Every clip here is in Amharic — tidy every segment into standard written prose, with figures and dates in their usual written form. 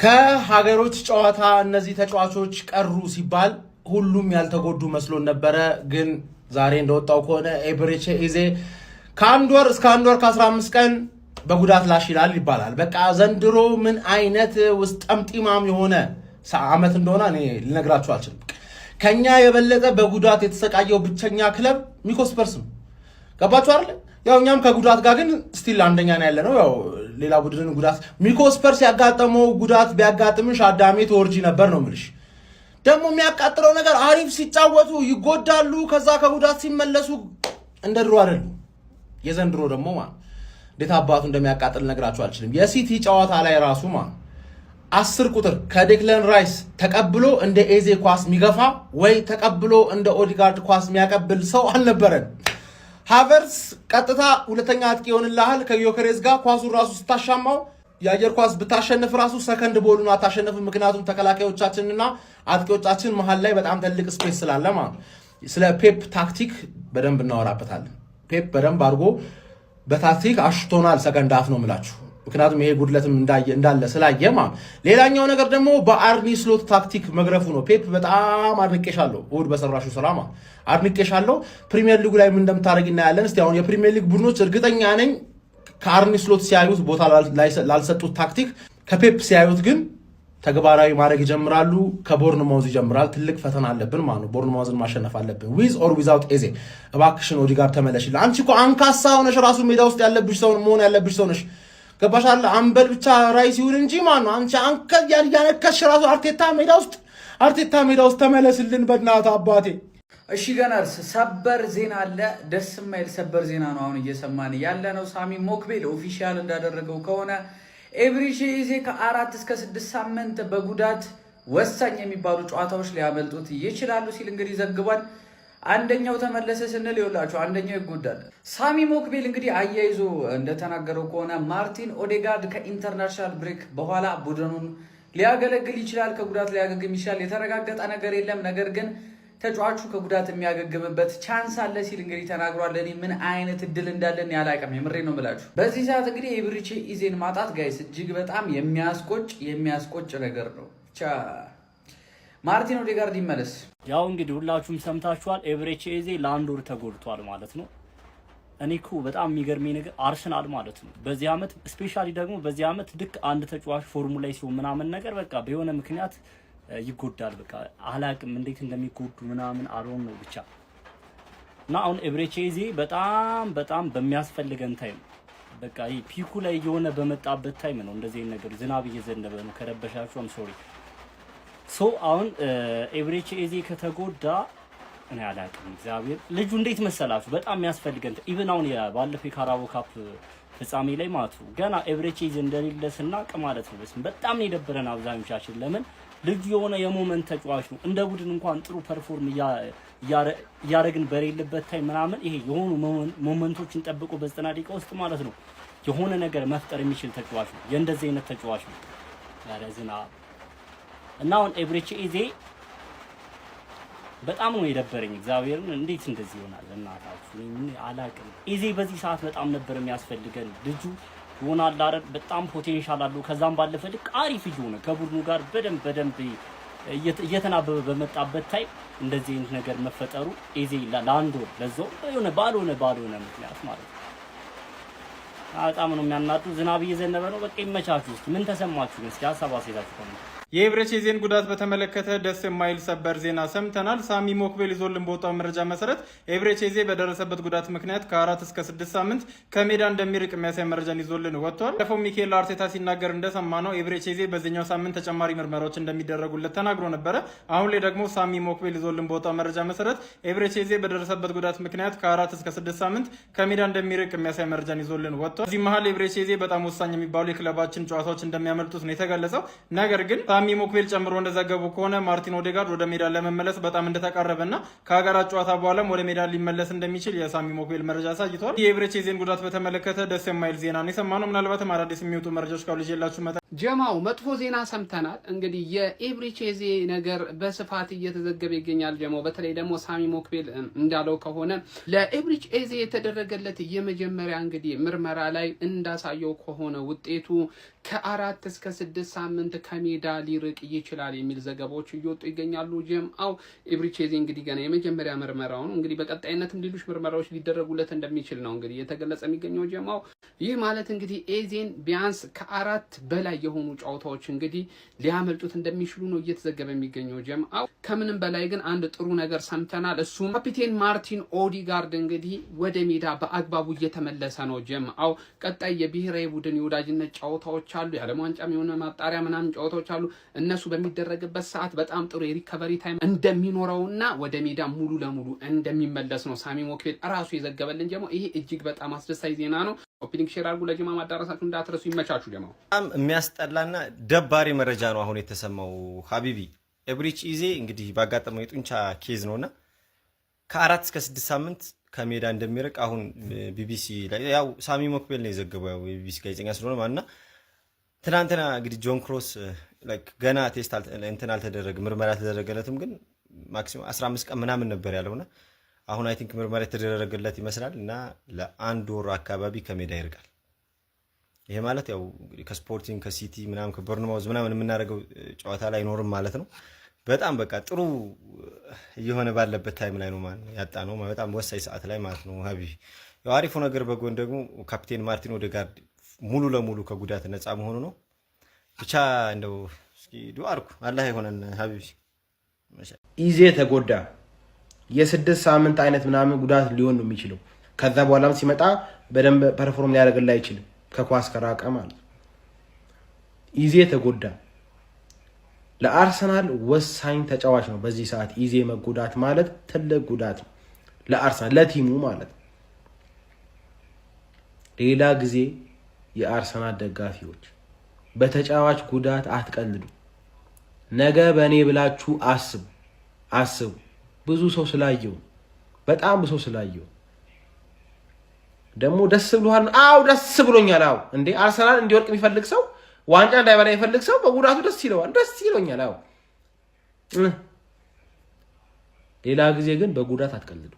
ከሀገሮች ጨዋታ እነዚህ ተጫዋቾች ቀሩ ሲባል ሁሉም ያልተጎዱ መስሎን ነበረ። ግን ዛሬ እንደወጣው ከሆነ ኤብሬቼ ኢዜ ከአንድ ወር እስከ 1 ወር ከ15 ቀን በጉዳት ላሽ ይላል ይባላል። በቃ ዘንድሮ ምን አይነት ውስጥ ጠምጢማም የሆነ ዓመት እንደሆነ እኔ ልነግራችሁ አልችልም። ከኛ የበለጠ በጉዳት የተሰቃየው ብቸኛ ክለብ ሚኮስፐርስ ነው። ገባችሁ አይደል? ያው እኛም ከጉዳት ጋር ግን ስቲል አንደኛ ነው ያለነው። ያው ሌላ ቡድን ጉዳት ሚኮስፐርስ ያጋጠመው ጉዳት ቢያጋጥምሽ አዳሜ ተወርጂ ነበር ነው የምልሽ። ደግሞ የሚያቃጥለው ነገር አሪፍ ሲጫወቱ ይጎዳሉ፣ ከዛ ከጉዳት ሲመለሱ እንደ ድሮ አይደሉ። የዘንድሮ ደግሞ ማለት እንዴት አባቱ እንደሚያቃጥል ነግራችሁ አልችልም። የሲቲ ጨዋታ ላይ ራሱ ማለት 10 ቁጥር ከዴክለን ራይስ ተቀብሎ እንደ ኤዜ ኳስ የሚገፋ ወይ ተቀብሎ እንደ ኦዲጋርድ ኳስ የሚያቀብል ሰው አልነበረን። ሃቨርስ ቀጥታ ሁለተኛ አጥቂ ይሆንልሃል ከዮከሬዝ ጋር ኳሱን ራሱ ስታሻማው የአየር ኳስ ብታሸንፍ ራሱ ሰከንድ ቦሉን አታሸንፍም። ምክንያቱም ተከላካዮቻችንና አጥቂዎቻችን መሃል ላይ በጣም ትልቅ ስፔስ ስላለ ማለት። ስለ ፔፕ ታክቲክ በደንብ እናወራበታለን። ፔፕ በደንብ አድርጎ በታክቲክ አሽቶናል ሰከንድ አፍ ነው የምላችሁ። ምክንያቱም ይሄ ጉድለትም እንዳለ ስላየ ማለት። ሌላኛው ነገር ደግሞ በአርኒ ስሎት ታክቲክ መግረፉ ነው። ፔፕ በጣም አድንቄሻለሁ፣ እሑድ በሰራሹ ስራ ማለት አድንቄሻለሁ። ፕሪሚየር ሊጉ ላይ ምን እንደምታደርግ እናያለን። እስቲ አሁን የፕሪሚየር ሊግ ቡድኖች እርግጠኛ ነኝ ከአርኒ ስሎት ሲያዩት ቦታ ላልሰጡት ታክቲክ ከፔፕ ሲያዩት ግን ተግባራዊ ማድረግ ይጀምራሉ። ከቦርንማውዝ ይጀምራል። ትልቅ ፈተና አለብን ማለት ነው። ቦርንማውዝን ማሸነፍ አለብን። ዊዝ ኦር ዊዛውት ኤዜ። እባክሽን ኦዲጋርድ ተመለሽልኝ። አንቺ እኮ አንካሳ ሆነሽ ራሱ ሜዳ ውስጥ ያለብሽ ሰው መሆን ያለብሽ ሰው ነሽ። ገባሻል? አንበል ብቻ ራይስ ይሁን እንጂ ማለት ነው። አንቺ አንከል ያነከሽ ራሱ አርቴታ ሜዳ ውስጥ ተመለስልን በእናትህ አባቴ። እሺ ገናርስ ሰበር ዜና አለ። ደስ የማይል ሰበር ዜና ነው አሁን እየሰማን ያለ ነው። ሳሚ ሞክቤል ኦፊሻል እንዳደረገው ከሆነ ኤብሬቼ ኢዜ ከ4 እስከ 6 ሳምንት በጉዳት ወሳኝ የሚባሉ ጨዋታዎች ሊያመልጡት ይችላሉ ሲል እንግዲህ ዘግቧል። አንደኛው ተመለሰ ስንል ይውላችሁ አንደኛው ይጎዳል። ሳሚ ሞክቤል እንግዲህ አያይዞ እንደተናገረው ከሆነ ማርቲን ኦዴጋርድ ከኢንተርናሽናል ብሬክ በኋላ ቡድኑን ሊያገለግል ይችላል፣ ከጉዳት ሊያገግም ይችላል። የተረጋገጠ ነገር የለም፣ ነገር ግን ተጫዋቹ ከጉዳት የሚያገግምበት ቻንስ አለ ሲል እንግዲህ ተናግሯል። እኔ ምን አይነት እድል እንዳለን ያላቀም የምሬ ነው የምላችሁ። በዚህ ሰዓት እንግዲህ ኤብሬቼ ኢዜን ማጣት ጋይስ እጅግ በጣም የሚያስቆጭ ነገር ነው። ብቻ ማርቲን ኦዴጋርድ ይመለስ። ያው እንግዲህ ሁላችሁም ሰምታችኋል። ኤብሬቼ ኢዜ ለ1 ወር ተጎድቷል ማለት ነው። እኔ እኮ በጣም የሚገርመኝ ነገር አርሰናል ማለት ነው በዚህ አመት ስፔሻሊ ደግሞ በዚህ አመት ልክ አንድ ተጫዋች ፎርሙላ ላይ ሲሆን ምናምን ነገር በቃ በሆነ ምክንያት ይጎዳል። በቃ አላቅም እንዴት እንደሚጎዱ ምናምን አሮን ነው ብቻ። እና አሁን ኤብሬቼ ኢዜ በጣም በሚያስፈልገን ታይም በቃ ይሄ ፒኩ ላይ የሆነ በመጣበት ታይም ነው እንደዚህ ነገር ዝናብ እየዘነበ ነው ከረበሻችሁ አም ሶሪ ሶ አሁን ኤብሬቼ ኢዜ ከተጎዳ እኔ አላቅም እግዚአብሔር ልጁ እንዴት መሰላችሁ በጣም የሚያስፈልገን ኢቭን አሁን ባለፈው የካራቦ ካፕ ፍጻሜ ላይ ማለት ነው ገና ኤብሬቼ ኢዜ እንደሌለ ስናቅ ማለት ነው በጣም ነው የደበረን አብዛኞቻችን። ለምን ልጁ የሆነ የሞመንት ተጫዋች ነው። እንደ ቡድን እንኳን ጥሩ ፐርፎርም እያደረግን በሌለበት ታይም ምናምን ይሄ የሆኑ ሞመንቶችን ጠብቆ በ90 ደቂቃ ውስጥ ማለት ነው የሆነ ነገር መፍጠር የሚችል ተጫዋች ነው። የእንደዚህ አይነት ተጫዋች ነው ያረዝና እና አሁን ኤብሬቼ ኢዜ በጣም ነው የደበረኝ እግዚአብሔርን። እንዴት እንደዚህ ይሆናል እናታችሁ ምን አላቅም። ኢዜ በዚህ ሰዓት በጣም ነበር የሚያስፈልገን ልጁ ይሆናል አይደል? በጣም ፖቴንሻል አለው። ከዛም ባለፈ ልክ አሪፍ ይሆነ ከቡድኑ ጋር በደንብ እየተናበበ በመጣበት ታይም እንደዚህ አይነት ነገር መፈጠሩ ኢዜ ለ1 ወር ለዛው የሆነ ባልሆነ ምክንያት ማለት ነው በጣም ነው የሚያናዱ። ዝናብ እየዘነበ ነው። በቃ ይመቻችሁ። እስኪ ምን ተሰማችሁ? እስኪ ሀሳብ አስተያየታችሁ ኮሜንት። የኤብሬቼ ኢዜን ጉዳት በተመለከተ ደስ የማይል ሰበር ዜና ሰምተናል። ሳሚ ሞክቤል ይዞልን በወጣው መረጃ መሰረት ኤብሬቼ ኢዜ በደረሰበት ጉዳት ምክንያት ከ4 እስከ 6 ሳምንት ከሜዳ እንደሚርቅ የሚያሳይ መረጃን ይዞልን ወጥቷል። ባለፈው ሚኬል አርቴታ ሲናገር እንደሰማነው ኤብሬቼ ኢዜ በዚህኛው ሳምንት ተጨማሪ ምርመራዎች እንደሚደረጉለት ተናግሮ ነበረ። አሁን ላይ ደግሞ ሳሚ ሞክቤል ይዞልን በወጣው መረጃ መሰረት ኤብሬቼ ኢዜ በደረሰበት ጉዳት ምክንያት ከ4 እስከ 6 ሳምንት ከሜዳ እንደሚርቅ የሚያሳይ መረጃን ይዞልን ወጥቷል። እዚህ መሀል ኤብሬቼ ኢዜ በጣም ወሳኝ የሚባሉ የክለባችን ጨዋታዎች እንደሚያመልጡት ነው የተገለጸው። ነገር ግን ሳሚ ሞክቤል ጨምሮ እንደዘገቡ ከሆነ ማርቲን ኦዴጋርድ ወደ ሜዳ ለመመለስ በጣም እንደተቃረበና ከሀገራት ጨዋታ በኋላም ወደ ሜዳ ሊመለስ እንደሚችል የሳሚ ሞክቤል መረጃ አሳይቷል። የኤብሬቼ ኢዜን ጉዳት በተመለከተ ደስ የማይል ዜና ነው የሰማነው። ምናልባትም አዳዲስ የሚወጡ መረጃዎች ካሉ ይዤላችሁ ጀማው መጥፎ ዜና ሰምተናል። እንግዲህ የኤብሪቼዜ ነገር በስፋት እየተዘገበ ይገኛል። ጀማው በተለይ ደግሞ ሳሚ ሞክቤል እንዳለው ከሆነ ለኤብሪቼዜ የተደረገለት የመጀመሪያ እንግዲህ ምርመራ ላይ እንዳሳየው ከሆነ ውጤቱ ከ4 እስከ 6 ሳምንት ከሜዳ ሊርቅ ይችላል የሚል ዘገባዎች እየወጡ ይገኛሉ። ጀማው ኤብሪቼዜ እንግዲህ ገና የመጀመሪያ ምርመራው ነው። እንግዲህ በቀጣይነትም ሌሎች ምርመራዎች ሊደረጉለት እንደሚችል ነው እንግዲህ የተገለጸ የሚገኘው ጀማው። ይህ ማለት እንግዲህ ኤዜን ቢያንስ ከ4 በላይ የሆኑ ጨዋታዎች እንግዲህ ሊያመልጡት እንደሚችሉ ነው እየተዘገበ የሚገኘው ጀማው። ከምንም በላይ ግን አንድ ጥሩ ነገር ሰምተናል። እሱም ካፒቴን ማርቲን ኦዲጋርድ እንግዲህ ወደ ሜዳ በአግባቡ እየተመለሰ ነው ጀማው። ቀጣይ የብሔራዊ ቡድን የወዳጅነት ጨዋታዎች አሉ፣ የዓለም ዋንጫም የሆነ ማጣሪያ ምናምን ጨዋታዎች አሉ። እነሱ በሚደረግበት ሰዓት በጣም ጥሩ የሪከቨሪ ታይም እንደሚኖረውና ወደ ሜዳ ሙሉ ለሙሉ እንደሚመለስ ነው ሳሚ ሞክቤል ራሱ የዘገበልን ጀማው። ይሄ እጅግ በጣም አስደሳች ዜና ነው። ኦፕኒንግ ሼር አድርጉ፣ ለጀማ ማዳረሳችሁ እንዳትረሱ። ይመቻችሁ ጀማው። በጣም የሚያስጠላና ደባሪ መረጃ ነው አሁን የተሰማው ሀቢቢ። ኤብሪቼዜ እንግዲህ ባጋጠመው የጡንቻ ኬዝ ነውና ከ4 እስከ 6 ሳምንት ከሜዳ እንደሚርቅ አሁን ቢቢሲ ላይ ያው ሳሚ ሞክቤል ነው የዘገበው፣ ያው የቢቢሲ ጋዜጠኛ ስለሆነ ማለትና ትናንትና እንግዲህ ጆን ክሮስ ላይክ ገና ቴስት እንትን አልተደረገም፣ ምርመራ አልተደረገለትም፣ ግን ማክሲመም 15 ቀን ምናምን ነበር ያለውና አሁን አይ ቲንክ ምርመራ የተደረገለት ይመስላል እና ለ1 ወር አካባቢ ከሜዳ ይርቃል። ይሄ ማለት ያው ከስፖርቲንግ ከሲቲ ምናምን ከቦርንማውዝ ምናምን የምናደርገው ጨዋታ ላይ አይኖርም ማለት ነው። በጣም በቃ ጥሩ እየሆነ ባለበት ታይም ላይ ነው ማለት ያጣ ነው፣ በጣም ወሳኝ ሰዓት ላይ ማለት ነው። ሀቢቢ ያው አሪፉ ነገር በጎን ደግሞ ካፒቴን ማርቲን ኦዴጋርድ ሙሉ ለሙሉ ከጉዳት ነፃ መሆኑ ነው። ብቻ እንደው እስኪ ዱአ አድርጉ አላህ ይሆነን ሀቢቢ። ኢዜ ተጎዳ የ6 ሳምንት አይነት ምናምን ጉዳት ሊሆን ነው የሚችለው። ከዛ በኋላም ሲመጣ በደንብ ፐርፎርም ሊያደርግልህ አይችልም ከኳስ ከራቀ ማለት። ኢዜ ተጎዳ። ለአርሰናል ወሳኝ ተጫዋች ነው በዚህ ሰዓት። ኢዜ መጎዳት ማለት ትልቅ ጉዳት ነው ለአርሰናል ለቲሙ ማለት። ሌላ ጊዜ የአርሰናል ደጋፊዎች በተጫዋች ጉዳት አትቀልዱ። ነገ በእኔ ብላችሁ አስቡ። ብዙ ሰው ስላየው በጣም ብዙ ሰው ስላየው ደግሞ ደስ ብሎሃል? አው ደስ ብሎኛል። አው እንዴ አርሰናል እንዲወርቅ የሚፈልግ ሰው ዋንጫ እንዳይበላ የሚፈልግ ሰው በጉዳቱ ደስ ይለዋል። ደስ ይሎኛል። አው ሌላ ጊዜ ግን በጉዳት አትቀልዱ።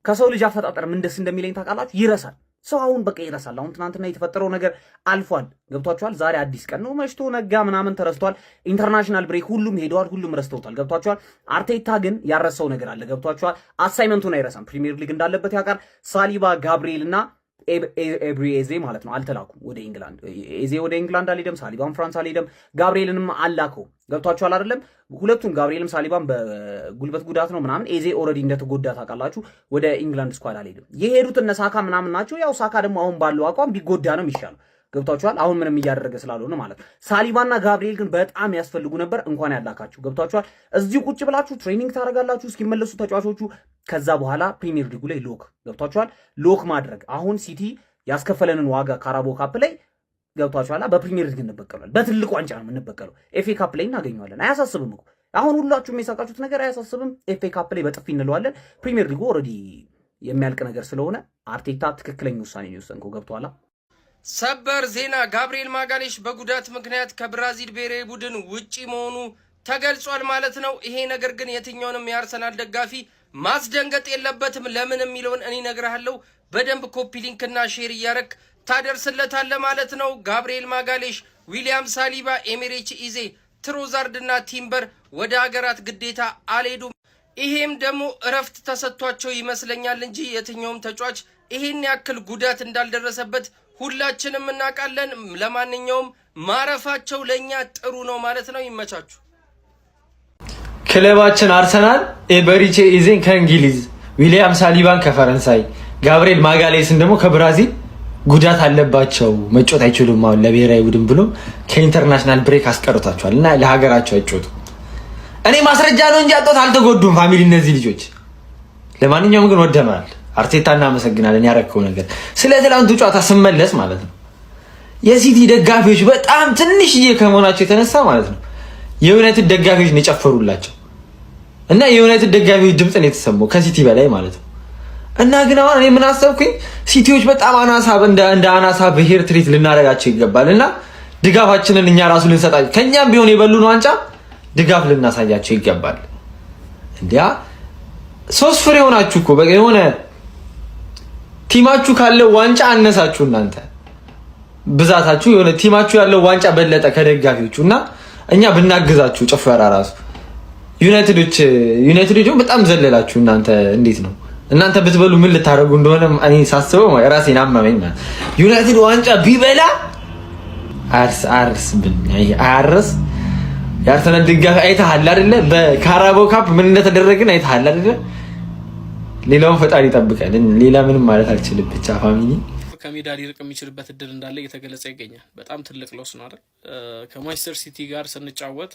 ከሰው ልጅ አፈጣጠር ምን ደስ እንደሚለኝ ታውቃላችሁ? ይረሳል ሰው አሁን በቃ ይረሳል። አሁን ትናንትና የተፈጠረው ነገር አልፏል። ገብቷችኋል? ዛሬ አዲስ ቀን ነው። መሽቶ ነጋ ምናምን ተረስቷል። ኢንተርናሽናል ብሬክ ሁሉም ሄደዋል። ሁሉም ረስተውታል። ገብቷችኋል? አርቴታ ግን ያረሰው ነገር አለ። ገብቷችኋል? አሳይመንቱን አይረሳም። ፕሪሚየር ሊግ እንዳለበት ያውቃል። ሳሊባ፣ ጋብሪኤል እና ኤብሪቼዜ ማለት ነው አልተላኩም ወደ ኢንግላንድ። ኤዜ ወደ ኢንግላንድ አልሄደም። ሳሊባም ፍራንስ አልሄደም። ጋብሪኤልንም አላከው። ገብቷችኋል አይደለም? ሁለቱም ጋብሪኤልም ሳሊባም በጉልበት ጉዳት ነው ምናምን። ኤዜ ኦልሬዲ እንደተጎዳ ታውቃላችሁ። ወደ ኢንግላንድ ስኳድ አልሄደም። የሄዱት እነ ሳካ ምናምን ናቸው። ያው ሳካ ደግሞ አሁን ባለው አቋም ቢጎዳ ነው የሚሻለው። ገብቷችኋል? አሁን ምንም እያደረገ ስላልሆነ ማለት ነው። ሳሊባና ጋብሪኤል ግን በጣም ያስፈልጉ ነበር። እንኳን ያላካችሁ። ገብቷችኋል? እዚሁ ቁጭ ብላችሁ ትሬኒንግ ታደርጋላችሁ እስኪመለሱ ተጫዋቾቹ። ከዛ በኋላ ፕሪሚየር ሊጉ ላይ ሎክ ገብቷችኋል? ሎክ ማድረግ አሁን ሲቲ ያስከፈለንን ዋጋ ካራቦ ካፕ ላይ ገብቷችኋል? በፕሪሚየር ሊግ እንበቀላለን። በትልቅ ዋንጫ ነው የምንበቀለው። ኤፍኤ ካፕ ላይ እናገኘዋለን። አያሳስብም እኮ አሁን ሁላችሁም የሳቃችሁት ነገር አያሳስብም። ኤፍኤ ካፕ ላይ በጥፊ እንለዋለን። ፕሪሚየር ሊጉ ኦልሬዲ የሚያልቅ ነገር ስለሆነ አርቴታ ትክክለኛ ውሳኔ ነው የወሰንከው። ገብቷላ? ሰበር ዜና ጋብሪኤል ማጋሌሽ በጉዳት ምክንያት ከብራዚል ብሔራዊ ቡድን ውጪ መሆኑ ተገልጿል ማለት ነው። ይሄ ነገር ግን የትኛውንም የአርሰናል ደጋፊ ማስደንገጥ የለበትም። ለምን የሚለውን እኔ እነግርሃለሁ። በደንብ ኮፒ ሊንክና ሼር እያረክ ታደርስለታለህ ማለት ነው። ጋብሪኤል ማጋሌሽ፣ ዊሊያም ሳሊባ፣ ኤብሪቼዜ፣ ትሮዛርድ እና ቲምበር ወደ ሀገራት ግዴታ አልሄዱም። ይሄም ደግሞ እረፍት ተሰጥቷቸው ይመስለኛል እንጂ የትኛውም ተጫዋች ይሄን ያክል ጉዳት እንዳልደረሰበት ሁላችንም እናውቃለን። ለማንኛውም ማረፋቸው ለኛ ጥሩ ነው ማለት ነው። ይመቻችሁ። ክለባችን አርሰናል ኤብሪቼዜን ከእንግሊዝ፣ ዊሊያም ሳሊባን ከፈረንሳይ፣ ጋብሪኤል ማጋሌስን ደግሞ ከብራዚል ጉዳት አለባቸው መጮት አይችሉም አሁን ለብሔራዊ ቡድን ብሎ ከኢንተርናሽናል ብሬክ አስቀርቷቸዋል እና ለሀገራቸው አይጮቱ። እኔ ማስረጃ ነው እንጂ አጥቶት አልተጎዱም ፋሚሊ እነዚህ ልጆች። ለማንኛውም ግን ወደማል። አርቴታ እናመሰግናለን ያረከው ነገር። ስለ ትላንቱ ጨዋታ ስመለስ ማለት ነው የሲቲ ደጋፊዎች በጣም ትንሽዬ ከመሆናቸው የተነሳ ማለት ነው የዩናይትድ ደጋፊዎች ነው የጨፈሩላቸው እና የዩናይትድ ደጋፊዎች ድምጽ ነው የተሰማው ከሲቲ በላይ ማለት ነው። እና ግን አሁን እኔ ምን አሰብኩኝ ሲቲዎች በጣም አናሳ እንደ አናሳ ብሄር ትሪት ልናረጋቸው ይገባል እና ድጋፋችንን እኛ ራሱ ልንሰጣቸው ከኛም ቢሆን የበሉን ዋንጫ ድጋፍ ልናሳያቸው ይገባል። እንዲያ 3 ፍሬ ሆናችሁ እኮ በቃ የሆነ ቲማችሁ ካለው ዋንጫ አነሳችሁ እናንተ ብዛታችሁ የሆነ ቲማችሁ ያለው ዋንጫ በለጠ ከደጋፊዎቹና እኛ ብናግዛችሁ ጭፈራ ራሱ ዩናይትዶች በጣም ዘለላችሁ እናንተ እንዴት ነው እናንተ ብትበሉ ምን ልታረጉ እንደሆነ እኔ ሳስበው ራሴን አመመኝ ማለት ዩናይትድ ዋንጫ ቢበላ አርስ የአርሰናል ድጋፍ አይተሃል አይደለ በካራባኦ ካፕ ምን እንደተደረገን አይተሃል አይደለ ሌላውን ፈጣሪ ይጠብቃል ሌላ ምንም ማለት አልችልም ብቻ ፋሚሊ ከሜዳ ሊርቅ የሚችልበት እድል እንዳለ እየተገለጸ ይገኛል በጣም ትልቅ ሎስ ነው አይደል ከማንቸስተር ሲቲ ጋር ስንጫወት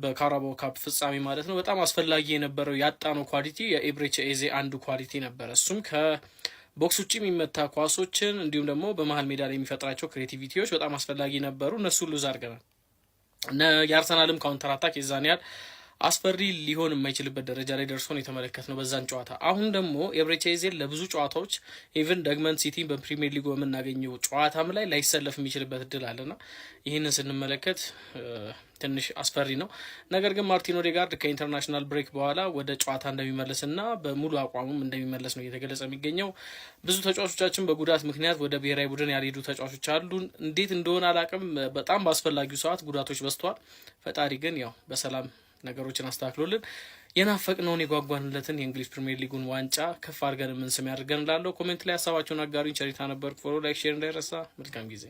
በካራባኦ ካፕ ፍጻሜ ማለት ነው በጣም አስፈላጊ የነበረው ያጣነው ኳሊቲ የኤብሬቺ ኤዜ አንዱ ኳሊቲ ነበር እሱም ከቦክስ ውጪ የሚመታ ኳሶችን እንዲሁም ደግሞ በመሃል ሜዳ ላይ የሚፈጥራቸው ክሬቲቪቲዎች በጣም አስፈላጊ ነበሩ እነሱ ሉዝ አድርገናል የአርሰናልም ካውንተር አታክ የዛን ያህል አስፈሪ ሊሆን የማይችልበት ደረጃ ላይ ደርሶ ነው የተመለከትነው በዛን ጨዋታ አሁን ደግሞ ኤብሬቺ ኤዜ ለብዙ ጨዋታዎች ኢቭን ደግመን ሲቲን በፕሪሚየር ሊግ በምናገኘው ጨዋታም ላይ ላይሰለፍ የሚችልበት እድል አለና ይህንን ስንመለከት ትንሽ አስፈሪ ነው ነገር ግን ማርቲን ኦዴጋርድ ከኢንተርናሽናል ብሬክ በኋላ ወደ ጨዋታ እንደሚመለስና በሙሉ አቋሙም እንደሚመለስ ነው እየተገለጸ የሚገኘው ብዙ ተጫዋቾቻችን በጉዳት ምክንያት ወደ ብሔራዊ ቡድን ያልሄዱ ተጫዋቾች አሉ እንዴት እንደሆነ አላቅም በጣም በአስፈላጊው ሰዓት ጉዳቶች በዝተዋል ፈጣሪ ግን ያው በሰላም ነገሮችን አስተካክሎልን የናፈቅነውን የጓጓንለትን የእንግሊዝ ፕሪሚየር ሊጉን ዋንጫ ከፍ አድርገን ምን ስም ያድርገን ላለው ኮሜንት ላይ ሀሳባችሁን አጋሩኝ ቸሪታ ነበር ፎሎ ላይክ ሼር እንዳይረሳ መልካም ጊዜ